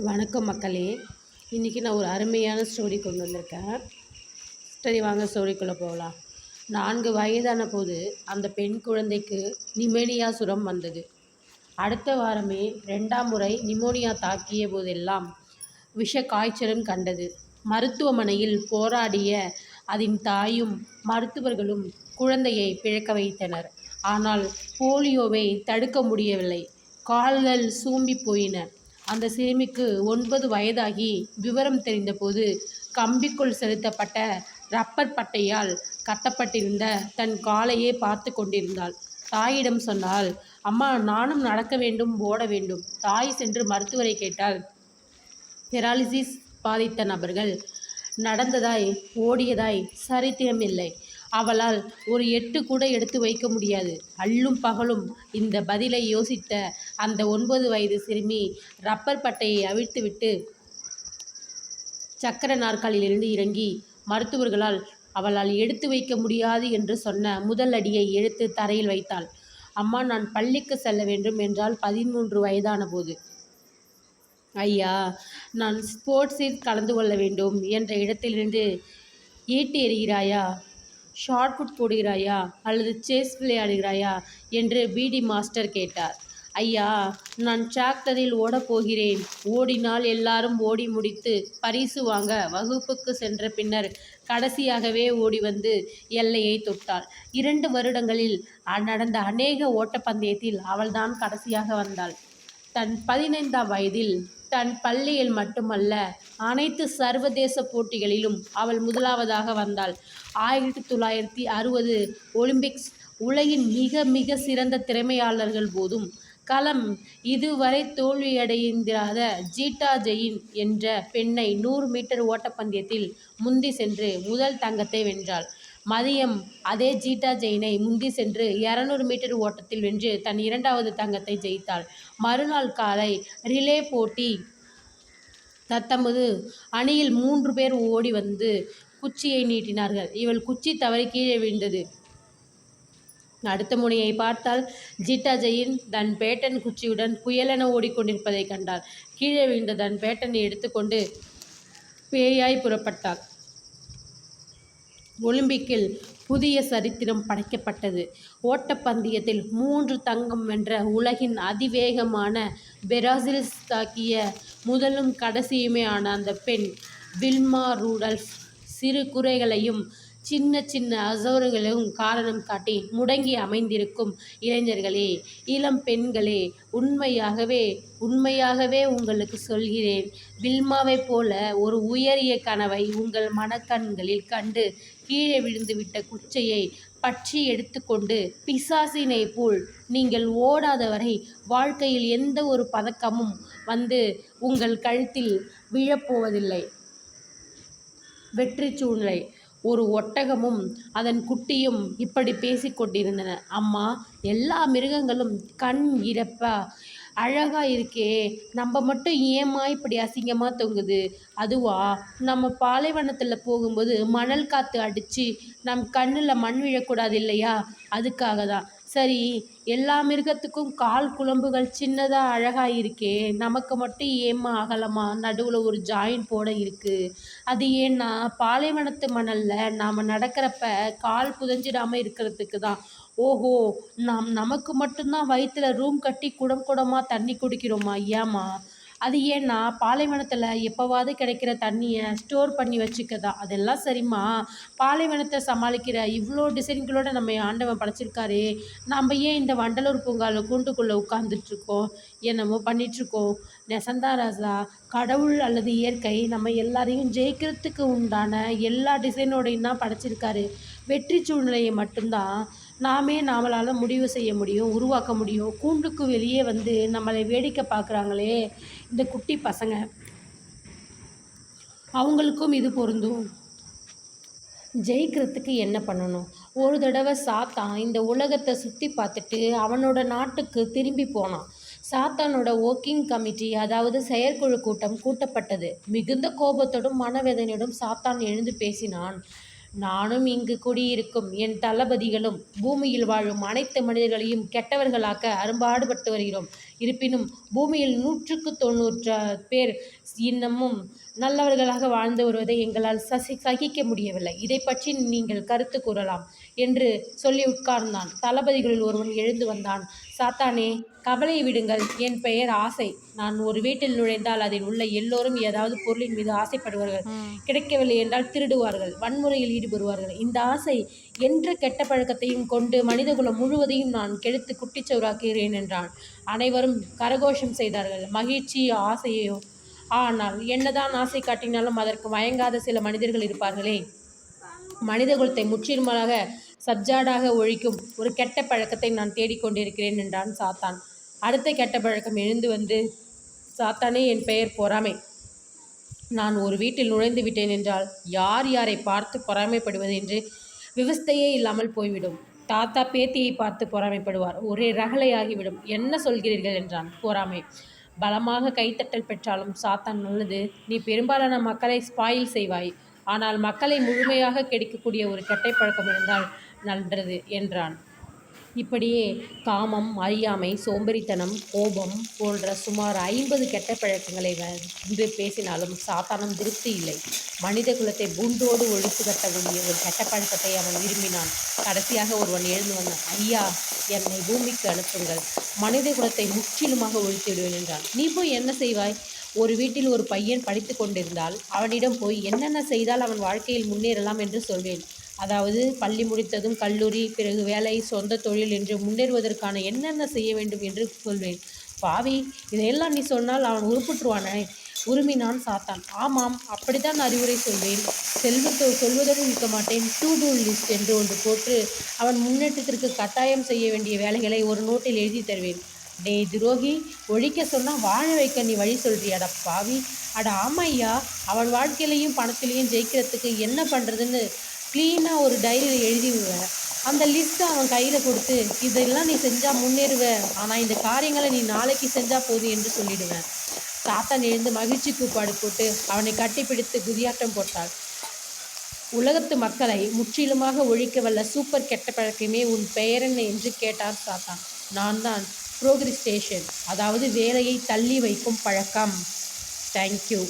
வணக்கம் மக்களே. இன்றைக்கி நான் ஒரு அருமையான ஸ்டோரி கொண்டு வந்திருக்கேன். சரி வாங்க ஸ்டோரிக்குள்ளே போகலாம். 4 வயதான போது அந்த பெண் குழந்தைக்கு நிமோனியா சுரம் வந்தது. அடுத்த வாரமே 2ஆம் முறை நிமோனியா தாக்கிய போதெல்லாம் விஷ காய்ச்சலும் கண்டது. மருத்துவமனையில் போராடிய அதன் தாயும் மருத்துவர்களும் குழந்தையை பிழைக்க வைத்தனர். ஆனால் போலியோவை தடுக்க முடியவில்லை. கால்கள் சூம்பி போயின. அந்த சிறுமிக்கு 9 வயதாகி விவரம் தெரிந்தபோது கம்பிக்குள் செலுத்தப்பட்ட ரப்பர் பட்டையால் கட்டப்பட்டிருந்த தன் காலையே பார்த்து கொண்டிருந்தாள். தாயிடம் சொன்னாள், அம்மா, நானும் நடக்க வேண்டும், ஓட வேண்டும். தாய் சென்று மருத்துவரை கேட்டாள். பெராலிசிஸ் பாதித்த நபர்கள் நடந்ததாய் ஓடியதாய் சரித்திரம் இல்லை. அவளால் ஒரு எட்டு கூட எடுத்து வைக்க முடியாது. அல்லும் பகலும் இந்த பதிலை யோசித்த அந்த 9 வயது சிறுமி ரப்பர் பட்டையை அவிழ்த்துவிட்டு சக்கர நாற்காலியிலிருந்து இறங்கி மருத்துவர்களால் அவளால் எடுத்து வைக்க முடியாது என்று சொன்ன முதல் அடியை எடுத்து தரையில் வைத்தாள். அம்மா, நான் பள்ளிக்கு செல்ல வேண்டும் என்றால் 13 வயதான போது. ஐயா, நான் ஸ்போர்ட்ஸில் கலந்து கொள்ள வேண்டும் என்ற இடத்திலிருந்து ஈட்டி எறிகிறாயா, ஷார்ட்புட் போடுகிறாயா அல்லது செஸ் விளையாடுகிறாயா என்று பிடி மாஸ்டர் கேட்டார். ஐயா, நான் டிராக்டரில் ஓடப்போகிறேன். ஓடினால் எல்லாரும் ஓடி முடித்து பரிசு வாங்க வகுப்புக்கு சென்ற பின்னர் கடைசியாகவே ஓடி வந்து எல்லையை தொட்டாள். 2 வருடங்களில் நடந்த அநேக ஓட்டப்பந்தயத்தில் அவள்தான் கடைசியாக வந்தாள். தன் 15ஆம் வயதில் தன் பள்ளியில் மட்டுமல்ல, அனைத்து சர்வதேச போட்டிகளிலும் அவள் முதலாவதாக வந்தாள். 1960 ஒலிம்பிக்ஸ் உலகின் மிக மிக சிறந்த திறமையாளர்கள் போதும் களம் இதுவரை தோல்வியடைந்திராத ஜீட்டா ஜெயின் என்ற பெண்ணை 100 மீட்டர் ஓட்டப்பந்தயத்தில் முந்தி சென்று முதல் தங்கத்தை வென்றாள். மதியம் அதே ஜீட்டா ஜெயினை முந்தி சென்று 200 மீட்டர் ஓட்டத்தில் வென்று தன் 2வது தங்கத்தை ஜெயித்தாள். மறுநாள் காலை ரிலே போட்டி. தத்தமது அணியில் 3 பேர் ஓடி வந்து குச்சியை நீட்டினார்கள். இவள் குச்சி தவறி கீழே விழுந்தது. அடுத்த முனையை பார்த்தால் ஜீட்டா ஜெயின் தன் பேட்டன் குச்சியுடன் புயலென ஓடிக்கொண்டிருப்பதை கண்டாள். கீழே விழுந்த தன் பேட்டனை எடுத்துக்கொண்டு பேயாய் புறப்பட்டாள். ஒலிம்பிக்கில் புதிய சரித்திரம் படைக்கப்பட்டது. ஓட்டப்பந்தயத்தில் 3 தங்கம் வென்ற உலகின் அதிவேகமான பெராசில்ஸ் தாக்கிய முதலும் கடைசியுமே ஆன அந்த பெண் வில்மா ரூடல்ஃப் சிறு குறைகளையும் சின்ன சின்ன அசௌகரியங்களையும் காரணம் காட்டி முடங்கி அமைந்திருக்கும் இளைஞர்களே, இளம் பெண்களே, உண்மையாகவே உங்களுக்கு சொல்கிறேன், வில்மாவைப் போல ஒரு உயரிய கனவை உங்கள் மனக்கண்களில் கண்டு கீழே விழுந்துவிட்ட குச்சையை பற்றி எடுத்துக்கொண்டு பிசாசினை போல் நீங்கள் ஓடாதவரை வாழ்க்கையில் எந்த ஒரு பதக்கமும் வந்து உங்கள் கழுத்தில் விழப்போவதில்லை. வெற்றி சூழ்நிலை. ஒரு ஒட்டகமும் அதன் குட்டியும் இப்படி பேசிக்கொண்டிருந்தன. அம்மா, எல்லா மிருகங்களும் கண் இறப்பா அழகா இருக்கே, நம்ம மட்டும் ஏம்மா இப்படி அசிங்கமாக தொங்குது? அதுவா, நம்ம பாலைவனத்தில் போகும்போது மணல் காற்று அடித்து நம் கண்ணில் மண் விழக்கூடாது இல்லையா? அதுக்காக தான். சரி, எல்லா மிருகத்துக்கும் கால் குழம்புகள் சின்னதாக அழகாக இருக்கே, நமக்கு மட்டும் ஏம்மா அகலமாக நடுவில் ஒரு ஜாயிண்ட் போட இருக்குது? அது ஏன்னா பாலைவனத்து மணலில் நாம் நடக்கிறப்ப கால் புதஞ்சிடாமல் இருக்கிறதுக்கு தான். ஓஹோ, நமக்கு மட்டும்தான் வயிற்றுல ரூம் கட்டி குடம் குடமாக தண்ணி குடிக்கிறோமா? ஏம்மா? அது ஏன்னா பாலைவனத்தில் எப்போவாது கிடைக்கிற தண்ணியை ஸ்டோர் பண்ணி வச்சுக்கதான். அதெல்லாம் சரிம்மா, பாலைவனத்தை சமாளிக்கிற இவ்வளோ டிசைன்களோடு நம்ம ஆண்டவன் படைச்சிருக்காரே, நம்ம ஏன் இந்த வண்டலூர் பூங்காவில் கூண்டுக்குள்ளே உட்காந்துட்ருக்கோம், என்னமோ பண்ணிகிட்ருக்கோம்? நெசந்தா ராசா, கடவுள் அல்லது இயற்கை நம்ம எல்லாரையும் ஜெயிக்கிறதுக்கு உண்டான எல்லா டிசைனோடையும் தான் படைச்சிருக்காரு. வெற்றி சூழ்நிலையை மட்டும்தான் நம்மளால் முடிவு செய்ய முடியும், உருவாக்க முடியும். கூண்டுக்கு வெளியே வந்து நம்மளை வேடிக்கை பார்க்குறாங்களே இந்த குட்டி பசங்க, அவங்களுக்கும் இது பொருந்தும். ஜெயிக்கிறதுக்கு என்ன பண்ணணும்? ஒரு தடவை சாத்தான் இந்த உலகத்தை சுற்றி பார்த்துட்டு அவனோட நாட்டுக்கு திரும்பி போனான். சாத்தானோட ஒர்க்கிங் கமிட்டி, அதாவது செயற்குழு கூட்டம் கூட்டப்பட்டது. மிகுந்த கோபத்தோடும் மனவேதனையோடும் சாத்தான் எழுந்து பேசினான். நானும் இங்கு குடியிருக்கும் என் தளபதிகளும் பூமியில் வாழும் அனைத்து மனிதர்களையும் கெட்டவர்களாக்க அரும்பாடுபட்டு வருகிறோம். இருப்பினும் பூமியில் 190 பேர் இன்னமும் நல்லவர்களாக வாழ்ந்து வருவதை எங்களால் சகிக்க முடியவில்லை. இதை பற்றி நீங்கள் கருத்து கூறலாம் என்று சொல்லி உட்கார்ந்தான். தளபதிகளில் ஒருவன் எழுந்து வந்தான். சாத்தானே, கவலையை விடுங்கள். என் பெயர் ஆசை. நான் ஒரு வீட்டில் நுழைந்தால் அதில் உள்ள எல்லோரும் ஏதாவது பொருளின் மீது ஆசைப்படுவார்கள். கிடைக்கவில்லை என்றால் திருடுவார்கள், வன்முறையில் ஈடுபடுவார்கள். இந்த ஆசை என்ற கெட்ட பழக்கத்தையும் கொண்டு மனிதகுலம் முழுவதையும் நான் கெடுத்து குட்டிச்சவராக்குகிறேன் என்றான். அனைவரும் கரகோஷம் செய்தார்கள். மகிழ்ச்சி ஆசையோ? ஆனால் என்னதான் ஆசை காட்டினாலும் அதற்கு மயங்காத சில மனிதர்கள் இருப்பார்களே. மனித குலத்தை முற்றிலுமாக சப்ஜாடாக ஒழிக்கும் ஒரு கெட்ட பழக்கத்தை நான் தேடிக்கொண்டிருக்கிறேன் என்றான் சாத்தான். அடுத்த கெட்ட பழக்கம் எழுந்து வந்து, சாத்தானே, என் பெயர் பொறாமை. நான் ஒரு வீட்டில் நுழைந்து விட்டேன் என்றால் யார் யாரை பார்த்து பொறாமைப்படுவது என்று விவஸ்தையே இல்லாமல் போய்விடும். தாத்தா பேத்தியை பார்த்து பொறாமைப்படுவார். ஒரே ரகளையாகிவிடும். என்ன சொல்கிறீர்கள் என்றான். பொறாமை. பலமாக கைத்தட்டல் பெற்றாலும் சாத்தான் நல்லது. நீ பெரும்பாலான மக்களை ஸ்பாயில் செய்வாய். ஆனால் மக்களை முழுமையாக கெடுக்கக்கூடிய ஒரு கெட்டை பழக்கம் இருந்தால் நன்றது என்றான். இப்படியே காமம், அறியாமை, சோம்பேறித்தனம், கோபம் போன்ற சுமார் 50 கெட்ட பழக்கங்களை வந்து பேசினாலும் சாத்தானும் திருப்தி இல்லை. மனித குலத்தை பூண்டோடு ஒழித்து கட்டக்கூடிய ஒரு கெட்ட பழக்கத்தை அவன் விரும்பினான். கடைசியாக ஒருவன் எழுந்து வந்தான். ஐயா, என்னை பூமிக்கு அனுப்புங்கள். மனித குலத்தை முற்றிலுமாக ஒழித்து விடுவேன் என்றான். நீ போய் என்ன செய்வாய்? ஒரு வீட்டில் ஒரு பையன் படித்து கொண்டிருந்தால் அவனிடம் போய் என்னென்ன செய்தால் அவன் வாழ்க்கையில் முன்னேறலாம் என்று சொல்வேன். அதாவது பள்ளி முடித்ததும் கல்லூரி, பிறகு வேலை, சொந்த தொழில் என்று முன்னேறுவதற்கான என்னென்ன செய்ய வேண்டும் என்று சொல்வேன். பாவி, இதையெல்லாம் நீ சொன்னால் அவன் உருப்புற்றுவானே. உருமினான் சாத்தான். ஆமாம், அப்படித்தான் அறிவுரை சொல்வேன். சொல்வதோடு இருக்க மாட்டேன். டூ டூ லிஸ்ட் என்று ஒன்று போட்டு அவன் முன்னேற்றத்திற்கு கட்டாயம் செய்ய வேண்டிய வேலைகளை ஒரு நோட்டில் எழுதி தருவேன். டேய் துரோகி, ஒழிக்க சொன்னால் வாழ வைக்க நீ வழி சொல்றியாடா பாவி. அட ஆமையா, அவன் வாழ்க்கையிலையும் பணத்திலையும் ஜெயிக்கிறதுக்கு என்ன பண்ணுறதுன்னு க்ளீனாக ஒரு டைரியில் எழுதிவிடுவேன். அந்த லிஸ்ட்டை அவன் கையில் கொடுத்து, இதெல்லாம் நீ செஞ்சால் முன்னேறுவ, ஆனால் இந்த காரியங்களை நீ நாளைக்கு செஞ்சால் போதும் என்று சொல்லிடுவேன். சாத்தான் எழுந்து மகிழ்ச்சி கூப்பாடு போட்டு அவனை கட்டிப்பிடித்து குதியாட்டம் போட்டாள். உலகத்து மக்களை முற்றிலுமாக ஒழிக்க வல்ல சூப்பர் கெட்ட பழக்கமே உன் பெயர் என்ன என்று கேட்டார் சாத்தான். நான் தான் ப்ரோக்ரஸ்டேஷன், அதாவது வேலையை தள்ளி வைக்கும் பழக்கம். தேங்க்யூ.